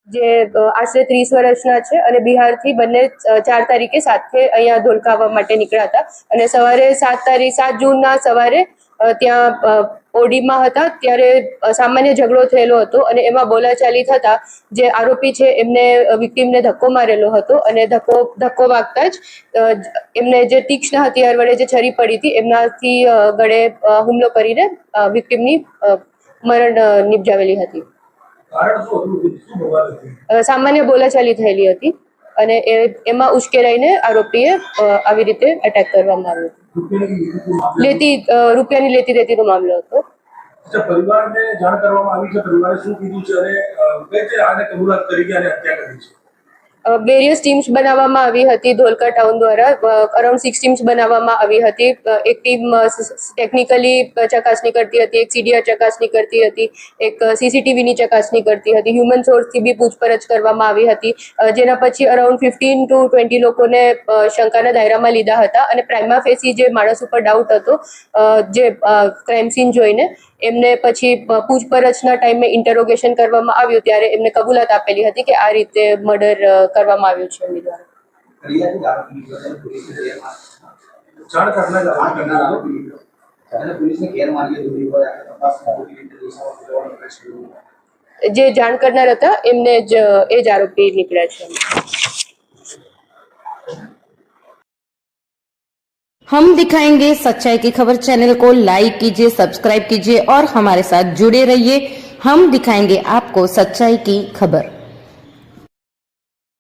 જે આશરે 30 વર્ષના છે અને બિહારથી બંને 4 તારીખે સાથે અહીંયા ધોળકા આવવા માટે નીકળ્યા હતા અને સવારે 7 જૂનના સવારે ત્યાં ઓડીમાં હતા ત્યારે સામાન્ય ઝઘડો થયેલો હતો અને એમાં બોલાચાલી થતા જે આરોપી છે એમને વિક્ટીમને ધક્કો મારેલો હતો અને ધક્કો વાગતા જ એમને જે તીક્ષ્ણ હથિયાર વડે જે છરી પડી હતી એમનાથી ગળે હુમલો કરીને વિક્ટીમની મરણ નિપજાવેલી હતી. સામાન્ય બોલાચાલી થયેલી હતી અને એમાં ઉશ્કેરાઈને આરોપીએ આવી રીતે એટેક કરવામાં આવ્યો. રૂપિયાની લેતી દેતીનો મામલો હતો. પરિવારને જાણ કરવામાં આવી છે, પરિવારે શું કીધું છે અને કઈ રીતે આને કબૂલાત કરી કે આને હત્યા કરી છે? વેરિયસ ટીમ્સ બનાવવામાં આવી હતી ધોળકા ટાઉન દ્વારા. અરાઉન્ડ 6 ટીમ્સ બનાવવામાં આવી હતી. એક ટીમ ટેકનિકલી ચકાસણી કરતી હતી, એક સીડીઆર ચકાસણી કરતી હતી, એક સીસીટીવીની ચકાસણી કરતી હતી, હ્યુમન સોર્સથી બી પૂછપરછ કરવામાં આવી હતી. જેના પછી અરાઉન્ડ 15 to 20 લોકોને શંકાના દાયરામાં લીધા હતા અને પ્રાઇમા ફેસી જે માણસ ઉપર ડાઉટ હતો જે ક્રાઇમ સીન જોઈને એમને પછી પૂછપરછના ટાઈમે ઇન્ટરોગેશન કરવામાં આવ્યું ત્યારે એમને કબૂલાત આપેલી હતી કે આ રીતે મર્ડર કરવામાં આવ્યું છે એમની દ્વારા. જે જાણ કરનાર હતા એમને જ એ જ આરોપી નીકળ્યા છે. हम दिखाएंगे सच्चाई की खबर चैनल को लाइक कीजिए, सब्सक्राइब कीजिए और हमारे साथ जुड़े रहिए. हम दिखाएंगे आपको सच्चाई की खबर.